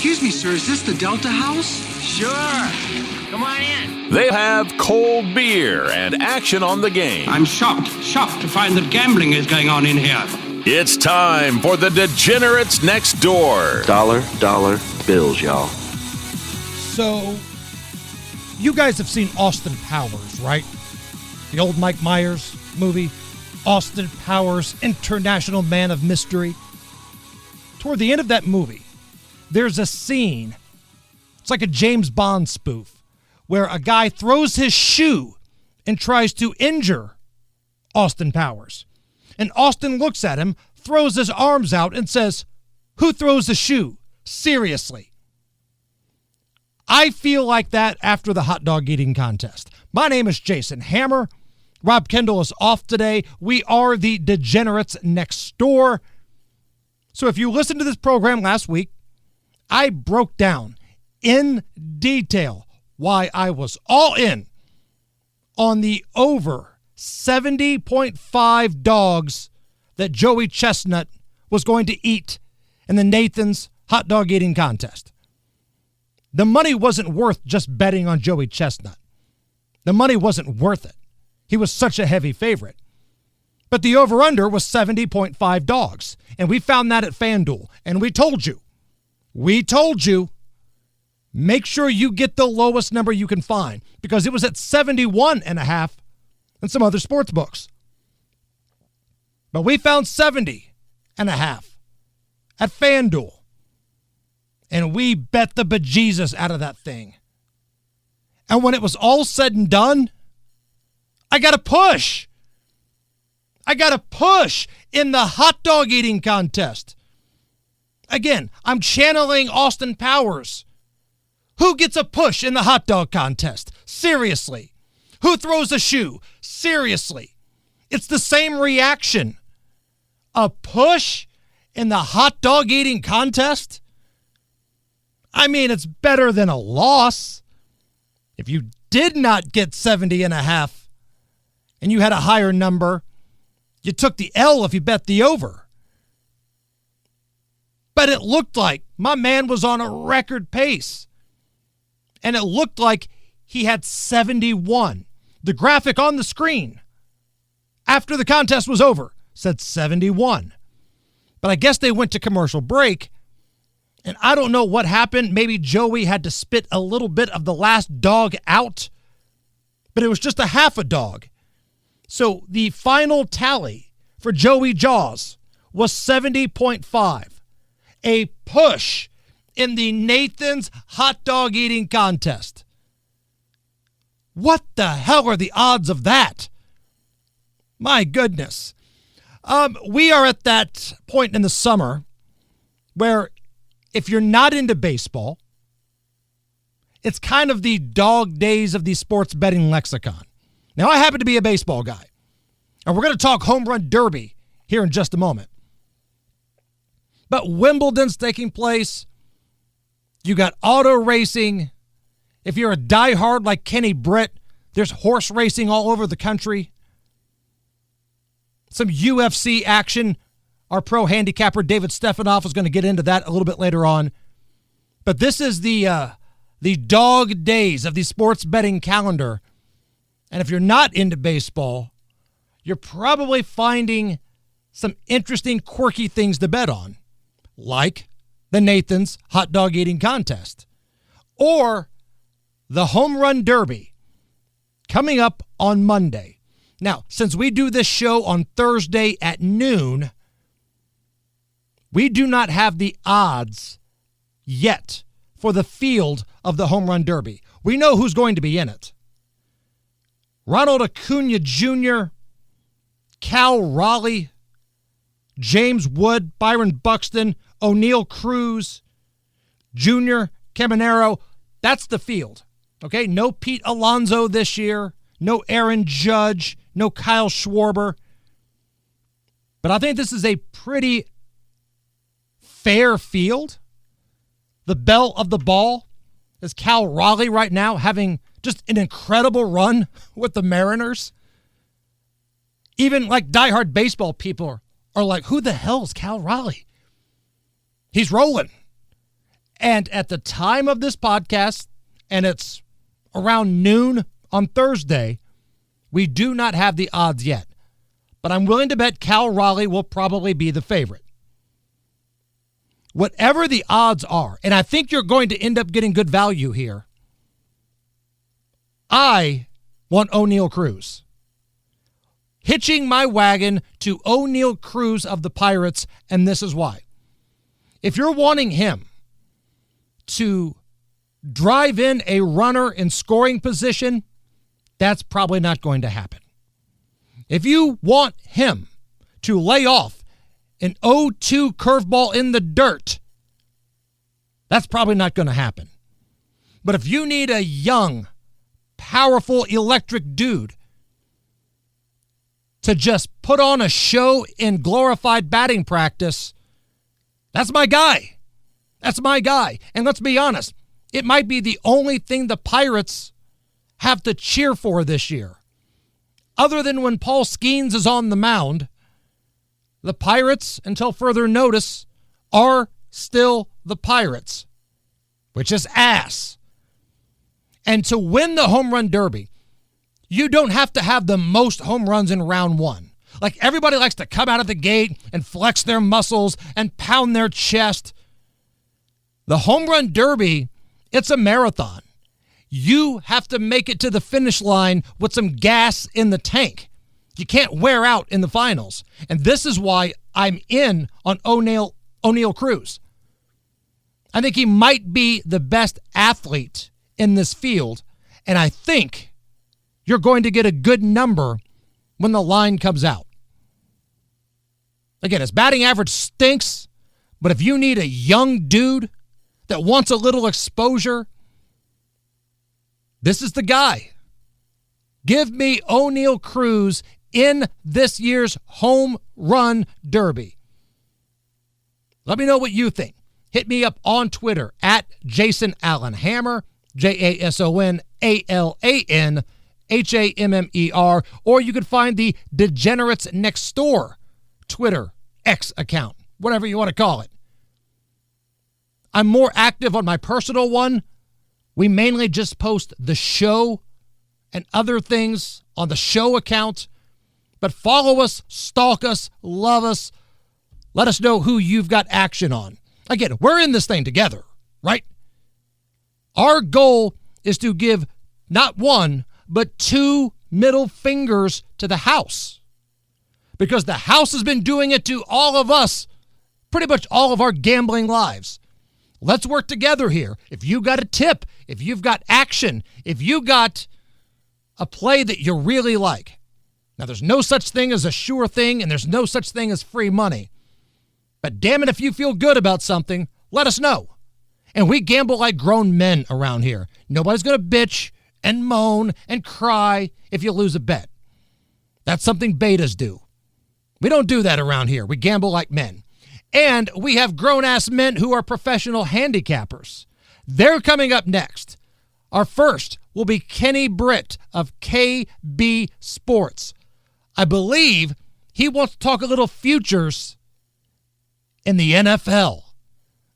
Excuse me, sir, is this the Delta House? Sure. Come on in. They have cold beer and action on the game. I'm shocked to find that gambling is going on in here. It's time for the Degenerates Next Door. Dollar bills, y'all. So, you guys have seen Austin Powers, right? The old Mike Myers movie, Austin Powers, International Man of Mystery. Toward the end of that movie, there's a scene, it's like a James Bond spoof, where a guy throws his shoe and tries to injure Austin Powers. And Austin looks at him, throws his arms out, and says, "Who throws a shoe? Seriously." I feel like that after the hot dog eating contest. My name is Jason Hammer. Rob Kendall is off today. We are the Degenerates Next Door. So if you listened to this program last week, I broke down in detail why I was all in on the over 70.5 dogs that Joey Chestnut was going to eat in the Nathan's hot dog eating contest. The money wasn't worth just betting on Joey Chestnut. The money wasn't worth it. He was such a heavy favorite. But the over-under was 70.5 dogs. And we found that at FanDuel. And we told you, make sure you get the lowest number you can find, because it was at 71.5 in some other sports books. But we found 70.5 at FanDuel. And we bet the bejesus out of that thing. And when it was all said and done, I got a push. In the hot dog eating contest. Again, I'm channeling Austin Powers. Who gets a push in the hot dog contest? Seriously. Who throws a shoe? Seriously. It's the same reaction. A push in the hot dog eating contest? I mean, it's better than a loss. If you did not get 70.5 and you had a higher number, you took the L if you bet the over. But it looked like my man was on a record pace. And it looked like he had 71. The graphic on the screen after the contest was over said 71. But I guess they went to commercial break. And I don't know what happened. Maybe Joey had to spit a little bit of the last dog out. But it was just a half a dog. So the final tally for Joey Jaws was 70.5. A push in the Nathan's hot dog eating contest. What the hell are the odds of that? My goodness. We are at that point in the summer where if you're not into baseball, it's kind of the dog days of the sports betting lexicon. Now, I happen to be a baseball guy, and we're going to talk Homerun Derby here in just a moment. But Wimbledon's taking place. You got auto racing. If you're a diehard like Kenny Britt, there's horse racing all over the country. Some UFC action. Our pro handicapper David Stephanoff is going to get into that a little bit later on. But this is the dog days of the sports betting calendar. And if you're not into baseball, you're probably finding some interesting, quirky things to bet on, like the Nathan's hot dog eating contest or the Homerun Derby coming up on Monday. Now, since we do this show on Thursday at noon, we do not have the odds yet for the field of the Homerun Derby. We know who's going to be in it. Ronald Acuna Jr., Cal Raleigh, James Wood, Byron Buxton, O'Neal Cruz, Junior Caminero. That's the field. Okay, no Pete Alonso this year, no Aaron Judge, no Kyle Schwarber. But I think this is a pretty fair field. The belle of the ball is Cal Raleigh right now, having just an incredible run with the Mariners. Even like diehard baseball people are like, who the hell is Cal Raleigh? He's rolling. And at the time of this podcast, and it's around noon on Thursday, we do not have the odds yet. But I'm willing to bet Cal Raleigh will probably be the favorite. Whatever the odds are, and I think you're going to end up getting good value here, I want O'Neal Cruz. Hitching my wagon to O'Neal Cruz of the Pirates, and this is why. If you're wanting him to drive in a runner in scoring position, that's probably not going to happen. If you want him to lay off an 0-2 curveball in the dirt, that's probably not going to happen. But if you need a young, powerful, electric dude to just put on a show in glorified batting practice, that's my guy. That's my guy. And let's be honest, it might be the only thing the Pirates have to cheer for this year. Other than when Paul Skeens is on the mound, the Pirates, until further notice, are still the Pirates, which is ass. And to win the Home Run Derby, you don't have to have the most home runs in round one. Like, everybody likes to come out of the gate and flex their muscles and pound their chest. The Home Run Derby, it's a marathon. You have to make it to the finish line with some gas in the tank. You can't wear out in the finals. And this is why I'm in on O'Neal Cruz. I think he might be the best athlete in this field, and I think you're going to get a good number when the line comes out. Again, his batting average stinks, but if you need a young dude that wants a little exposure, this is the guy. Give me O'Neal Cruz in this year's Home Run Derby. Let me know what you think. Hit me up on Twitter at Jason Allen Hammer, JasonAllenHammer, or you could find the Degenerates Next Door Twitter X account, whatever you want to call it. I'm more active on my personal one. We mainly just post the show and other things on the show account. But follow us, stalk us, love us. Let us know who you've got action on. Again, we're in this thing together, right? Our goal is to give not one, but 2 middle fingers to the house. Because the house has been doing it to all of us, pretty much all of our gambling lives. Let's work together here. If you got a tip, if you've got action, if you got a play that you really like. Now, there's no such thing as a sure thing, and there's no such thing as free money. But damn it, if you feel good about something, let us know. And we gamble like grown men around here. Nobody's going to bitch and moan and cry if you lose a bet. That's something betas do. We don't do that around here. We gamble like men. And we have grown-ass men who are professional handicappers. They're coming up next. Our first will be Kenny Britt of KB Sports. I believe he wants to talk a little futures in the NFL.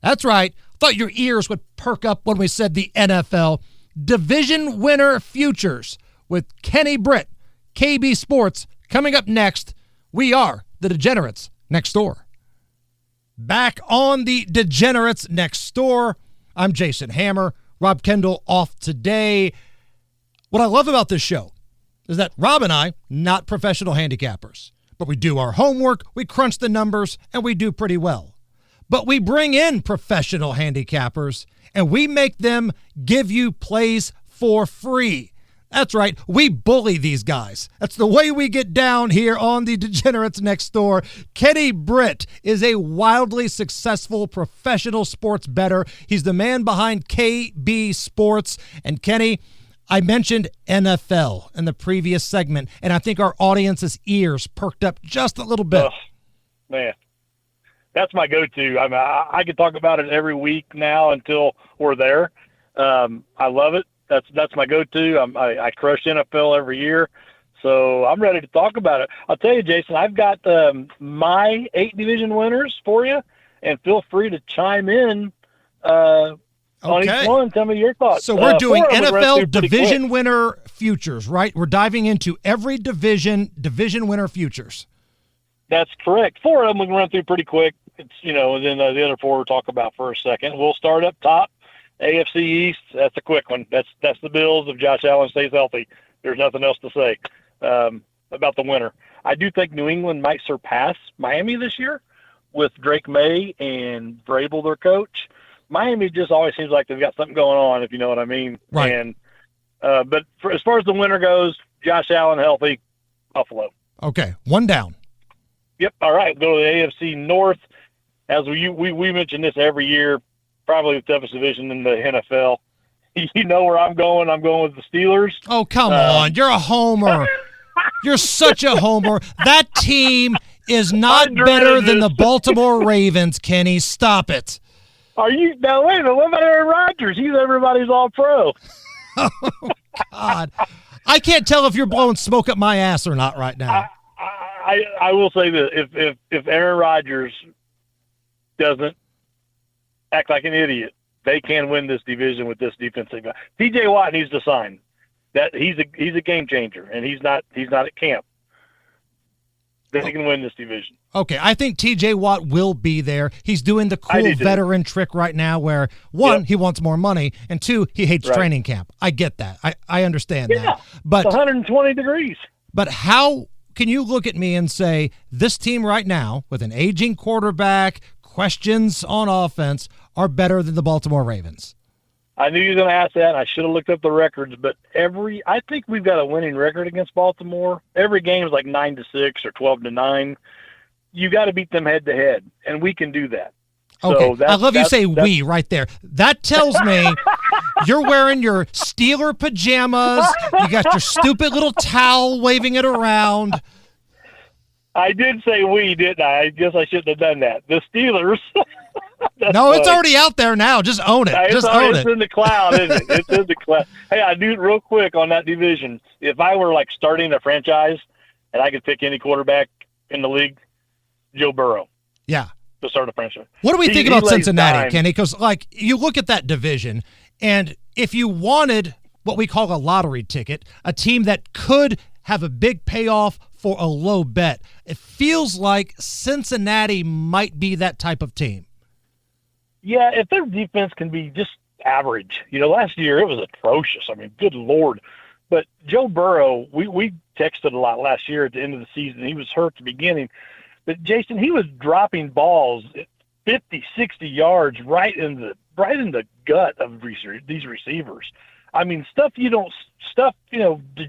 That's right. Thought your ears would perk up when we said the NFL. Division winner futures with Kenny Britt, KB Sports, coming up next. We are the Degenerates Next Door. Back on the Degenerates Next Door. I'm Jason Hammer. Rob Kendall off today. What I love about this show is that Rob and I, not professional handicappers, but we do our homework, we crunch the numbers, and we do pretty well. But we bring in professional handicappers, and we make them give you plays for free. That's right. We bully these guys. That's the way we get down here on the Degenerates Next Door. Kenny Britt is a wildly successful professional sports bettor. He's the man behind KB Sports. And Kenny, I mentioned NFL in the previous segment, and I think our audience's ears perked up just a little bit. Oh, man, that's my go-to. I mean, I could talk about it every week now until we're there. I love it. That's my go-to. I crush NFL every year, so I'm ready to talk about it. I'll tell you, Jason, I've got my 8 division winners for you, and feel free to chime in on each one. Tell me your thoughts. So we're doing four of them we ran through NFL pretty division quick. winner futures, right? We're diving into every division winner futures. That's correct. Four of them we can run through pretty quick. It's and then the other four we'll talk about for a second. We'll start up top, AFC East. That's a quick one. That's the Bills if Josh Allen stays healthy. There's nothing else to say about the winner. I do think New England might surpass Miami this year with Drake May and Vrabel, their coach. Miami just always seems like they've got something going on, if you know what I mean. Right. And but as far as the winner goes, Josh Allen healthy, Buffalo. Okay, one down. Yep. All right. Go to the AFC North. As we mention this every year, probably the toughest division in the NFL. You know where I'm going. I'm going with the Steelers. Oh, come on. You're a homer. You're such a homer. That team is not better than the Baltimore Ravens, Kenny. Stop it. Are you now? Wait a minute. What about Aaron Rodgers? He's everybody's all-pro. Oh, God. I can't tell if you're blowing smoke up my ass or not right now. I will say this: if Aaron Rodgers doesn't act like an idiot, they can win this division with this defensive guy. TJ Watt needs to sign. That he's a game changer, and he's not at camp. They can win this division. Okay, I think TJ Watt will be there. He's doing the cool veteran trick right now where, one, he wants more money, and two, he hates training camp. I get that. I understand that. But it's 120 degrees. But how can you look at me and say this team right now, with an aging quarterback, questions on offense, are better than the Baltimore Ravens? I knew you were going to ask that, and I should have looked up the records. But I think we've got a winning record against Baltimore. Every game is like 9-6 or 12-9. You got to beat them head to head, and we can do that. Okay, so I love you say "we" right there. That tells me you're wearing your Steeler pajamas. You got your stupid little towel waving it around. I did say "we," didn't I? I guess I shouldn't have done that. The Steelers. No, it's already out there now. Just own it. Just own it. It's in the cloud, isn't it? It's in the cloud. Hey, I do real quick on that division. If I were like starting a franchise and I could pick any quarterback in the league, Joe Burrow. Yeah. To start a franchise. What do we think about Cincinnati, Kenny? Because, you look at that division, and if you wanted what we call a lottery ticket, a team that could have a big payoff for a low bet, it feels like Cincinnati might be that type of team. Yeah, if their defense can be just average. Last year it was atrocious. I mean, good Lord. But Joe Burrow, we texted a lot last year at the end of the season. He was hurt at the beginning. But, Jason, he was dropping balls 50, 60 yards right in the gut of these receivers. I mean, the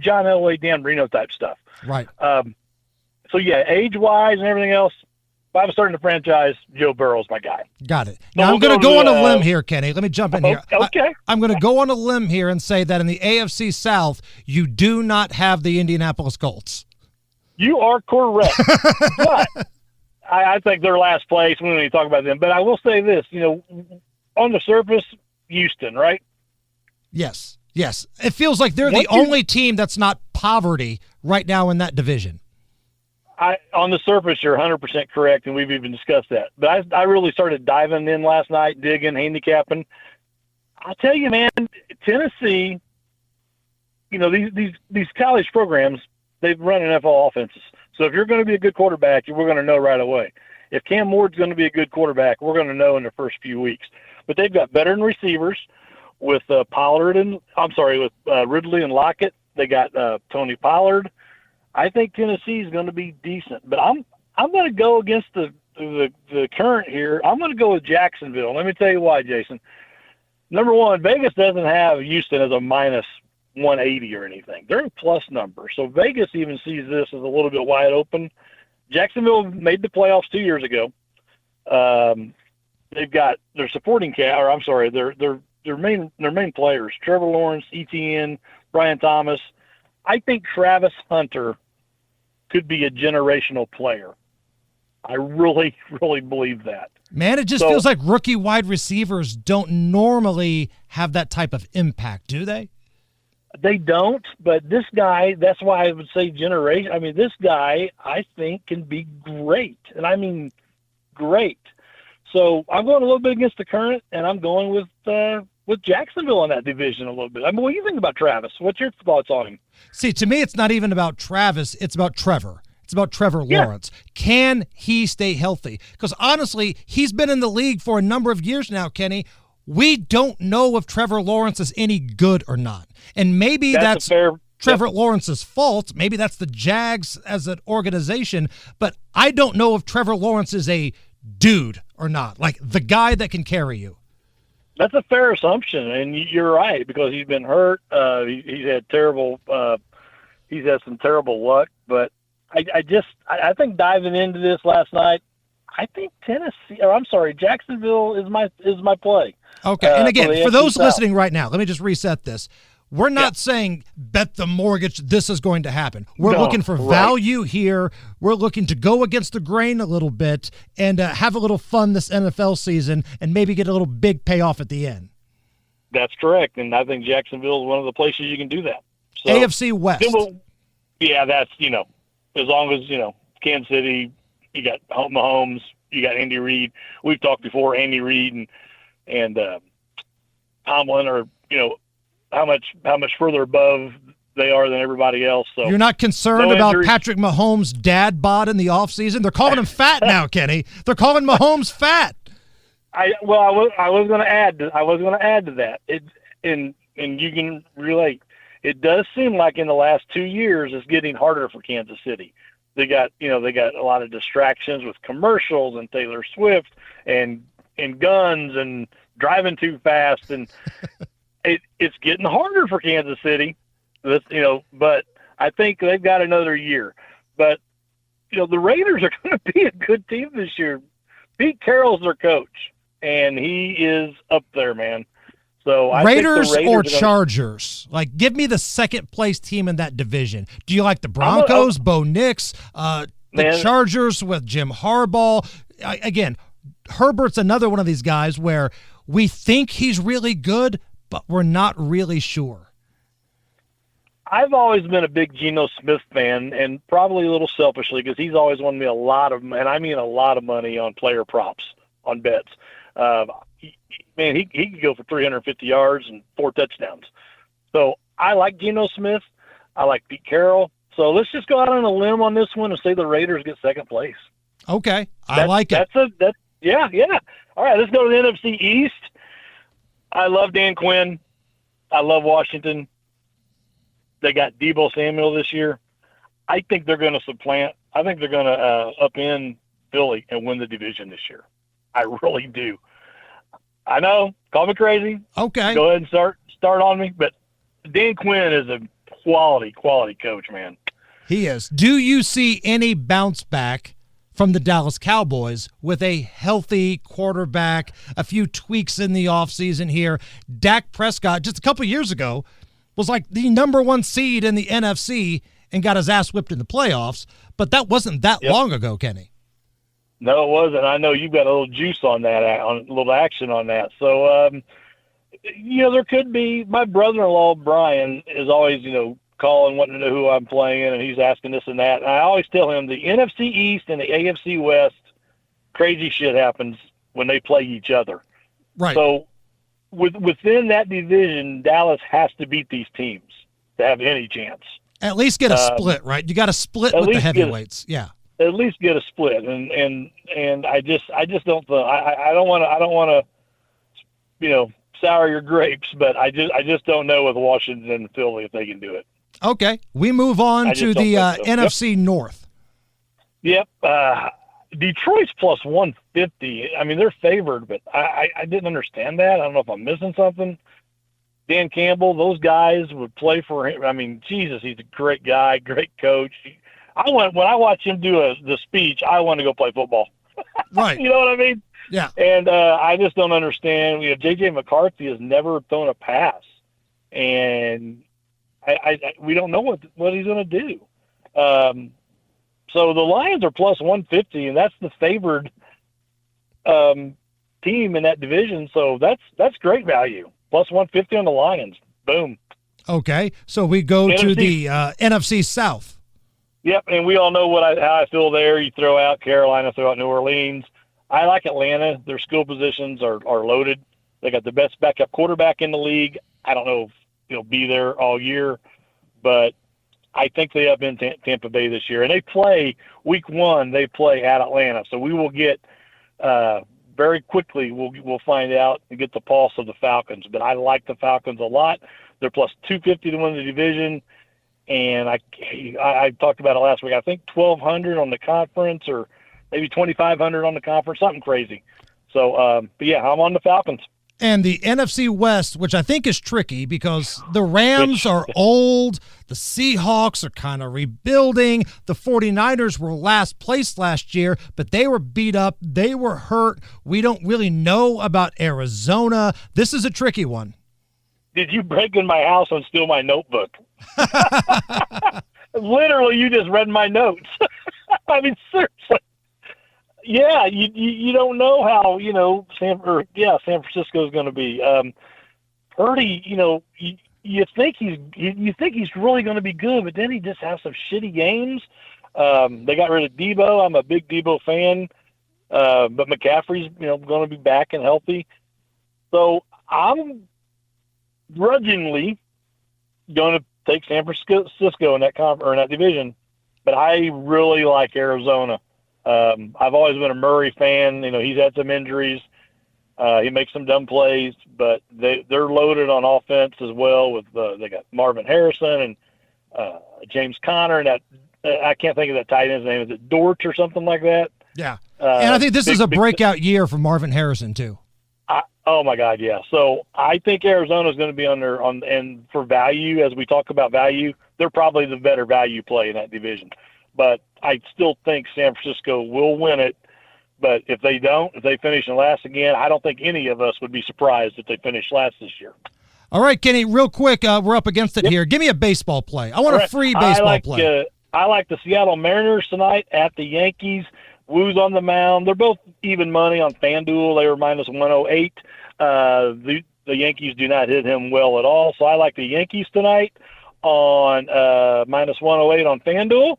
John Elway, Dan Marino type stuff. Right. So, yeah, age-wise and everything else, if I was starting a franchise, Joe Burrow's my guy. Got it. Now, I'm going to go on a limb here, Kenny. Let me jump in here. Okay. I'm going to go on a limb here and say that in the AFC South, you do not have the Indianapolis Colts. You are correct. But I think they're last place. We don't need to talk about them. But I will say this, on the surface, Houston, right? Yes. It feels like they're the only team that's not poverty right now in that division. On the surface, you're 100% correct, and we've even discussed that. But I really started diving in last night, digging, handicapping. I'll tell you, man, Tennessee, these college programs, they've run NFL offenses. So if you're going to be a good quarterback, we're going to know right away. If Cam Ward's going to be a good quarterback, we're going to know in the first few weeks. But they've got veteran receivers with with Ridley and Lockett. They got Tony Pollard. I think Tennessee is going to be decent. But I'm going to go against the current here. I'm going to go with Jacksonville. Let me tell you why, Jason. Number one, Vegas doesn't have Houston as a minus 180 or anything. They're a plus number. So Vegas even sees this as a little bit wide open. Jacksonville made the playoffs 2 years ago. They've got their supporting their main players, Trevor Lawrence, ETN, Brian Thomas. I think Travis Hunter could be a generational player. I really, really believe that. Man, it just feels like rookie wide receivers don't normally have that type of impact, do they? They don't, but this guy, that's why I would say generation. I mean, this guy, I think, can be great. And I mean great. So I'm going a little bit against the current, and I'm going with Jacksonville in that division a little bit. I mean, what do you think about Travis? What's your thoughts on him? See, to me, it's not even about Travis. It's about Trevor. It's about Trevor Lawrence. Can he stay healthy? Because honestly, he's been in the league for a number of years now, Kenny. We don't know if Trevor Lawrence is any good or not. And maybe that's Trevor Lawrence's fault. Maybe that's the Jags as an organization. But I don't know if Trevor Lawrence is a dude or not, like the guy that can carry you. That's a fair assumption, and you're right, because he's been hurt. He's had some terrible luck. But I think diving into this last night, I think Jacksonville is my play. Okay, and again, for those South. listening right now, let me just reset this. We're not saying bet the mortgage this is going to happen. We're looking for value here. We're looking to go against the grain a little bit and have a little fun this NFL season and maybe get a little big payoff at the end. That's correct, and I think Jacksonville is one of the places you can do that. So, AFC West. That's, as long as, Kansas City, you got Mahomes, you got Andy Reid. We've talked before, Andy Reid and Tomlin are, how much further above they are than everybody else. So you're not concerned about Patrick Mahomes' dad bod in the offseason? They're calling him fat now, Kenny. They're calling Mahomes fat. I was going to add to that. And you can relate. It does seem like in the last 2 years it's getting harder for Kansas City. They got a lot of distractions with commercials and Taylor Swift and guns and driving too fast, and it's getting harder for Kansas City. But I think they've got another year. But the Raiders are going to be a good team this year. Pete Carroll's their coach, and he is up there, man. So I Raiders, think or Chargers? Like, give me the second place team in that division. Do you like the Broncos, Bo Nix, the Chargers with Jim Harbaugh? Again, Herbert's another one of these guys where we think he's really good, but we're not really sure. I've always been a big Geno Smith fan, and probably a little selfishly, because he's always won me a lot of money on player props, on bets. He could go for 350 yards and 4 touchdowns. So I like Geno Smith. I like Pete Carroll. So let's just go out on a limb on this one and say the Raiders get second place. Okay, I like it. Yeah. All right, let's go to the NFC East. I love Dan Quinn. I love Washington. They got Deebo Samuel this year. I think they're going to supplant. I think they're going to upend Philly and win the division this year. I really do. I know, call me crazy. Okay. Go ahead and start on me. But Dan Quinn is a quality coach, man. He is. Do you see any bounce back from the Dallas Cowboys with a healthy quarterback, a few tweaks in the offseason here? Dak Prescott, just a couple years ago, was like the number 1 seed in the NFC and got his ass whipped in the playoffs. But that wasn't that long ago, Kenny. No, it wasn't. I know you've got a little juice on that, a little action on that. So, there could be. My brother-in-law, Brian, is always, calling, wanting to know who I'm playing, and he's asking this and that. And I always tell him the NFC East and the AFC West, crazy shit happens when they play each other. Right. So, within that division, Dallas has to beat these teams to have any chance. At least get a split, right? You got to split with the heavyweights. Yeah. At least get a split, and I just don't think I don't want to sour your grapes, but I just don't know with Washington and Philly if they can do it. Okay, we move on to the NFC North. Yep, Detroit's plus 150. I mean, they're favored, but I didn't understand that. I don't know if I'm missing something. Dan Campbell, those guys would play for him. I mean, Jesus, he's a great guy, great coach. When I watch him do the speech, I want to go play football. Right. You know what I mean? Yeah. And I just don't understand. J.J. McCarthy has never thrown a pass, and we don't know what he's going to do. So the Lions are plus 150, and that's the favored team in that division. So that's great value. Plus 150 on the Lions. Boom. Okay, so we go to the NFC South. Yep, and we all know how I feel there. You throw out Carolina, throw out New Orleans. I like Atlanta. Their skill positions are loaded. They got the best backup quarterback in the league. I don't know if he'll be there all year, but I think they have been Tampa Bay this year. And they play week 1, they play at Atlanta. So we will get very quickly, we'll find out and get the pulse of the Falcons. But I like the Falcons a lot. They're plus 250 to win the division. And I talked about it last week. I think 1,200 on the conference, or maybe 2,500 on the conference, something crazy. So, but yeah, I'm on the Falcons. And the NFC West, which I think is tricky because the Rams are old, the Seahawks are kind of rebuilding, the 49ers were last place last year, but they were beat up, they were hurt. We don't really know about Arizona. This is a tricky one. Did you break in my house and steal my notebook? Literally, you just read my notes. I mean, seriously. Yeah, you don't know how, San Francisco is going to be. Purdy, you think he's really going to be good, but then he just has some shitty games. They got rid of Debo. I'm a big Debo fan, but McCaffrey's going to be back and healthy. So I'm grudgingly going to take San Francisco in that in that division, but I really like Arizona. I've always been a Murray fan. He's had some injuries. He makes some dumb plays, but they're loaded on offense as well. With they got Marvin Harrison and James Conner, and that I can't think of that tight end's name. Is it Dortch or something like that? Yeah, and I think this is a breakout year for Marvin Harrison too. Oh my God, yeah. So I think Arizona is going to be and for value, as we talk about value, they're probably the better value play in that division. But I still think San Francisco will win it. But if they finish in last again, I don't think any of us would be surprised if they finish last this year. All right, Kenny, real quick, we're up against it here. Give me a baseball play. I want a free baseball play. I like the Seattle Mariners tonight at the Yankees. Woo's on the mound. They're both even money on FanDuel. They were minus 108. The Yankees do not hit him well at all. So I like the Yankees tonight on minus 108 on FanDuel.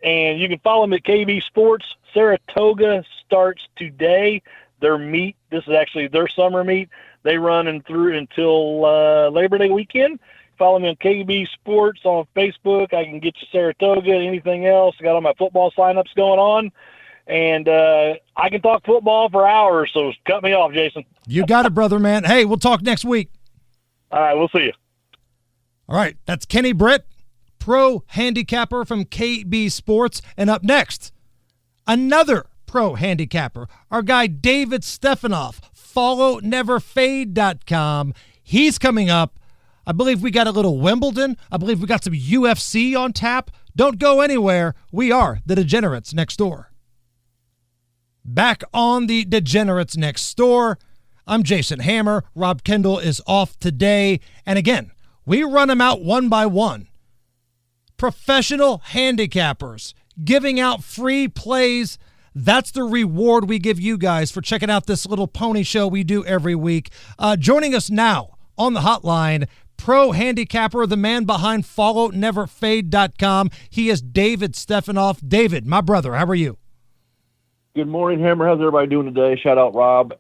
And you can follow them at KB Sports. Saratoga starts today. Their meet, this is actually their summer meet. They run through until Labor Day weekend. Follow me on KB Sports on Facebook. I can get you Saratoga, anything else. I got all my football signups going on. And I can talk football for hours, so cut me off, Jason. You got it, brother, man. Hey, we'll talk next week. All right, we'll see you. All right, that's Kenny Britt, pro handicapper from KB Sports. And up next, another pro handicapper, our guy David Stephanoff, followneverfade.com. He's coming up. I believe we got a little Wimbledon. I believe we got some UFC on tap. Don't go anywhere. We are the Degenerates Next Door. Back on the Degenerates Next Door, I'm Jason Hammer. Rob Kendall is off today. And again, we run them out one by one. Professional handicappers giving out free plays. That's the reward we give you guys for checking out this little pony show we do every week. Joining us now on the hotline, pro handicapper, the man behind followneverfade.com. He is David Stephanoff. David, my brother, how are you? Good morning, Hammer. How's everybody doing today? Shout out Rob,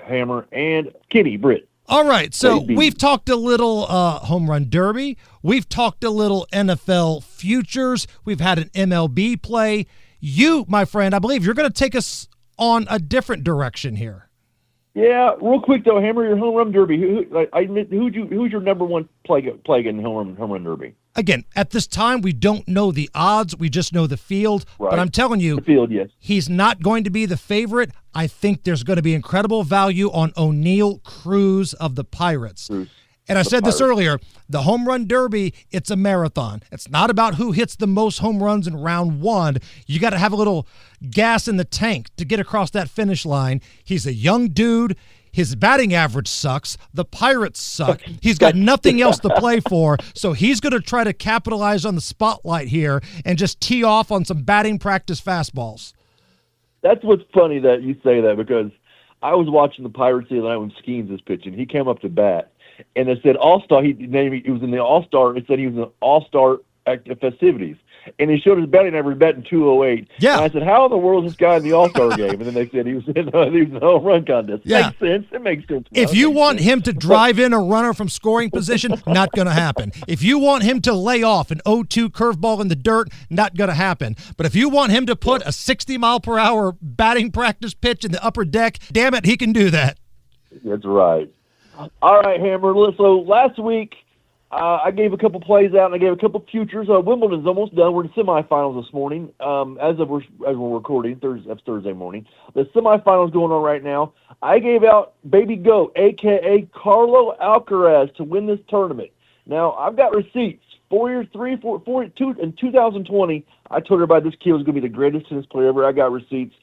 Hammer, and Kenny Britt. All right, so we've talked a little Homerun Derby. We've talked a little NFL futures. We've had an MLB play. You, my friend, I believe you're going to take us on a different direction here. Yeah, real quick though, Hammer, your Homerun Derby. Who's your number one play in Homerun Derby? Again, at this time, we don't know the odds. We just know the field. Right. But I'm telling you, the field, yes. He's not going to be the favorite. I think there's going to be incredible value on O'Neal Cruz of the Pirates. And I said this earlier, the Homerun Derby, it's a marathon. It's not about who hits the most home runs in round one. You got to have a little gas in the tank to get across that finish line. He's a young dude. His batting average sucks. The Pirates suck. He's got nothing else to play for, so he's going to try to capitalize on the spotlight here and just tee off on some batting practice fastballs. That's what's funny that you say that, because I was watching the Pirates the other night when Skeens was pitching. He came up to bat, and it said All-Star. He was in the All-Star. It said he was an All-Star festivities. And he showed his betting average betting 208. Yeah. And I said, how in the world is this guy in the All-Star game? And then they said he was in the home run contest. Yeah. Makes sense. It makes sense. If you want him to drive in a runner from scoring position, not going to happen. If you want him to lay off an 0-2 curveball in the dirt, not going to happen. But if you want him to put a 60-mile-per-hour batting practice pitch in the upper deck, damn it, he can do that. That's right. All right, Hammer. So last week, I gave a couple plays out, and I gave a couple futures. Wimbledon's almost done. We're in semifinals this morning. As we're recording, that's Thursday morning. The semifinals going on right now. I gave out Baby Goat, a.k.a. Carlo Alcaraz, to win this tournament. Now, I've got receipts. 2 in 2020, I told everybody this kid was going to be the greatest tennis player ever. I got receipts.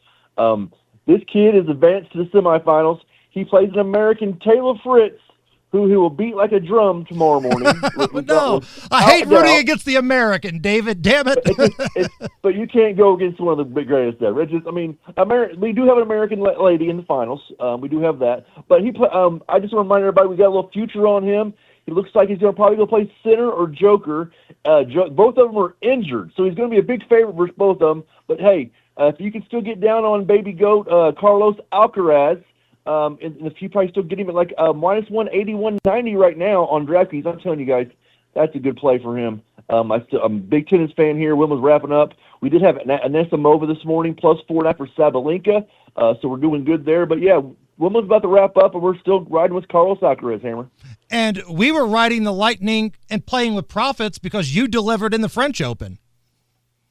This kid is advanced to the semifinals. He plays an American, Taylor Fritz, who he will beat like a drum tomorrow morning. No, I hate rooting against the American, David. Damn it. But you can't go against one of the big greatest ever. We do have an American lady in the finals. We do have that. But I just want to remind everybody we got a little future on him. He looks like he's going to probably go play center or joker. Both of them are injured, so he's going to be a big favorite versus both of them. But, hey, if you can still get down on Baby Goat, Carlos Alcaraz, and if you probably still get him at like minus 180, 190 right now on DraftKings, I'm telling you guys, that's a good play for him. I'm a big tennis fan here. Wimbledon's wrapping up. We did have Anisimova this morning, plus 4.5 for Sabalenka, so we're doing good there. But, yeah, Wimbledon's about to wrap up, and we're still riding with Carlos Alcaraz, Hammer. And we were riding the Lightning and playing with profits because you delivered in the French Open.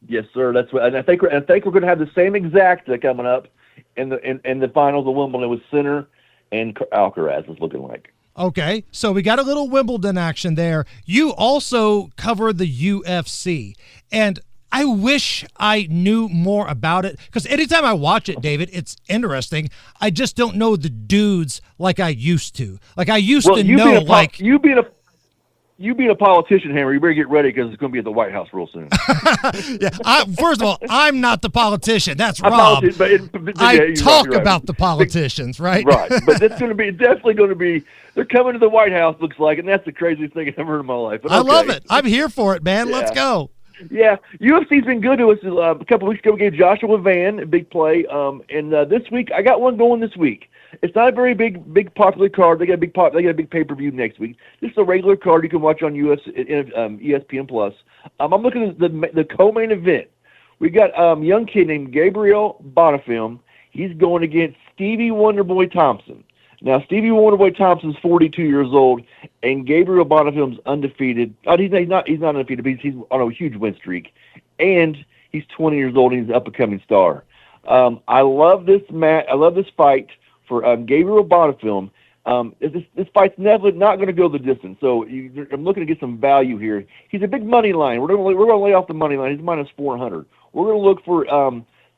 Yes, sir. That's what, and I think we're going to have the same exact coming up in the finals of Wimbledon with Sinner and Alcaraz is looking like. Okay, so we got a little Wimbledon action there. You also cover the UFC, and I wish I knew more about it because anytime I watch it, David, it's interesting. I just don't know the dudes like I used to. Like I used to know, like you being a politician, Hammer, you better get ready because it's going to be at the White House real soon. Yeah. First of all, I'm not the politician. That's Rob. I talk about the politicians, right? Right. But that's definitely going to be. They're coming to the White House, looks like, and that's the craziest thing I've ever heard in my life. But I love it. I'm here for it, man. Yeah. Let's go. Yeah, UFC's been good to us. A couple weeks ago, we gave Joshua Van a big play, and this week I got one going this week. It's not a very big popular card. They got a big pay-per-view next week. This is a regular card you can watch on ESPN Plus. I'm looking at the co-main event. We got a young kid named Gabriel Bonifim. He's going against Stevie Wonderboy Thompson. Now, Stevie Wonderboy Thompson's 42 years old, and Gabriel Bonifim's undefeated. He's not undefeated, but he's on a huge win streak. And he's 20 years old, and he's an up-and-coming star. I love this match. I love this fight for Gabriel Bonifim. This fight's never not going to go the distance, so I'm looking to get some value here. He's a big money line. We're going to lay off the money line. He's minus 400. We're going to look for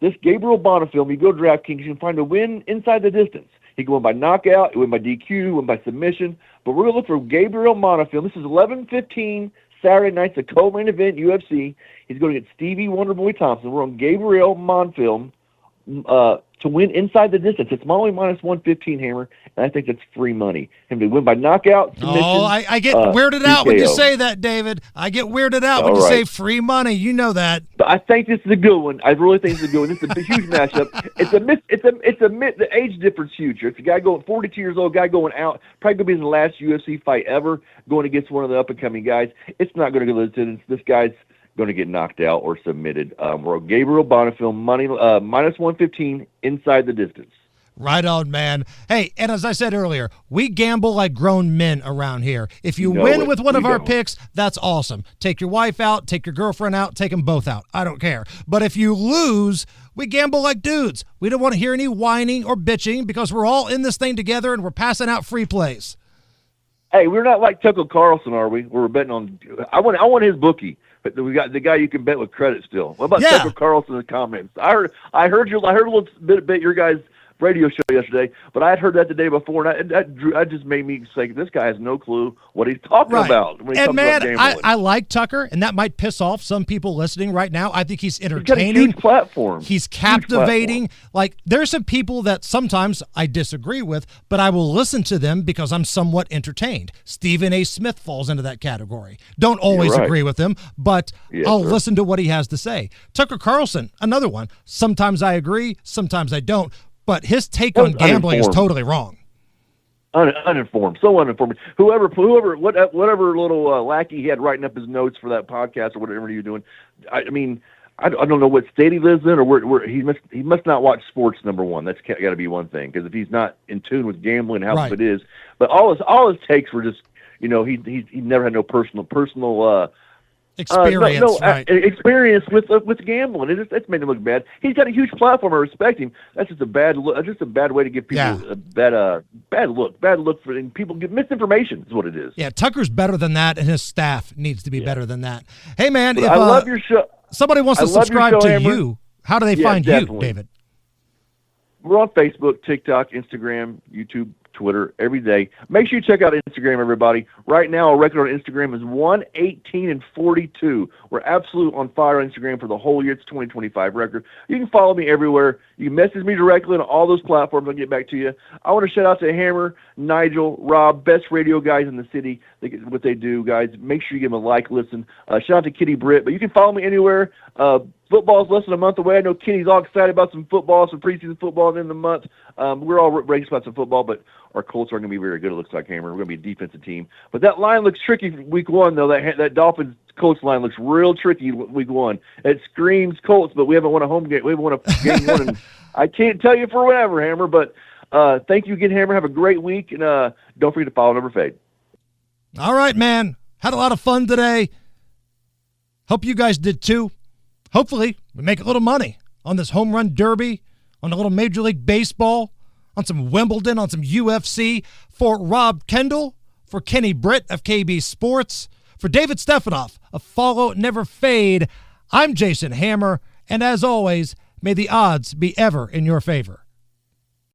this Gabriel Bonifim. You go to DraftKings, you can find a win inside the distance. He can win by knockout, he win by DQ, win by submission. But we're going to look for Gabriel Bonifim. This is 11:15 Saturday night, the co-main event, UFC. He's going to get Stevie Wonderboy Thompson. We're on Gabriel Bonifim to win inside the distance. It's only minus 115, Hammer, and I think that's free money. Him to win by knockout, submission. Oh, I get weirded out when you say that, David. I get weirded out when you say free money. You know that. But I think this is a good one. I really think this is a good one. This is a huge matchup. The age difference huge. It's a guy going 42 years old, guy going out, probably going to be his last UFC fight ever, going against one of the up-and-coming guys. It's not going to go to the distance. This guy's going to get knocked out or submitted. We're Gabriel Bonifim, money minus 115 inside the distance. Right on, man. Hey, and as I said earlier, we gamble like grown men around here. If you win with one of our picks, that's awesome. Take your wife out, take your girlfriend out, take them both out. I don't care. But if you lose, we gamble like dudes. We don't want to hear any whining or bitching because we're all in this thing together and we're passing out free plays. Hey, we're not like Tucker Carlson, are we? We're betting on. I want his bookie. But we got the guy you can bet with credit still. What about Tucker Carlson in the comments? I heard a little bit your guys' radio show yesterday, but I had heard that the day before, and that just made me say, this guy has no clue what he's talking about when he and comes man, about gambling. I like Tucker, and that might piss off some people listening right now. I think he's entertaining. He's got a huge platform. He's captivating. Like, there's some people that sometimes I disagree with, but I will listen to them because I'm somewhat entertained. Stephen A. Smith falls into that category. Don't always agree with him, but I'll listen to what he has to say. Tucker Carlson, another one. Sometimes I agree, sometimes I don't, but his take on gambling is totally wrrong. Uninformed, so uninformed. Whatever little lackey he had writing up his notes for that podcast or whatever you're doing. I mean, I don't know what state he lives in or where he must not watch sports. Number one, that's got to be one thing, because if he's not in tune with gambling, how it is. But all his takes were just, he never had no personal experience, experience with gambling. That's made him look bad. He's got a huge platform. I respect him. That's just a bad look. Just a bad way to give people a bad look. Bad look for, and people get misinformation is what it is. Yeah, Tucker's better than that, and his staff needs to be better than that. Hey, man, if I love your show. Somebody wants to subscribe to Hammer. you, how do they find you, David? We're on Facebook, TikTok, Instagram, YouTube, Twitter, every day. Make sure you check out Instagram, everybody. Right now, our record on Instagram is 118-42. We're absolute on fire on Instagram for the whole year. It's 2025 record. You can follow me everywhere. You can message me directly on all those platforms. I'll get back to you. I want to shout out to Hammer, Nigel, Rob, best radio guys in the city. What they do, guys. Make sure you give them a like, listen. Shout out to Kitty Britt. But you can follow me anywhere. Football's less than a month away. I know Kitty's all excited about some football, some preseason football at the end of the month. We're all ready about some football, but our Colts aren't going to be very good, it looks like, Hammer. We're going to be a defensive team. But that line looks tricky for week one, though. That Dolphins-Colts line looks real tricky week one. It screams Colts, but we haven't won a home game. We haven't won a game one. And I can't tell you for whatever, Hammer, but thank you again, Hammer. Have a great week, and don't forget to follow Never Fade. All right, man. Had a lot of fun today. Hope you guys did too. Hopefully, we make a little money on this home run derby, on a little Major League Baseball, on some Wimbledon, on some UFC. For Rob Kendall, for Kenny Britt of KB Sports, for David Stephanoff of Follow Never Fade, I'm Jason Hammer, and as always, may the odds be ever in your favor.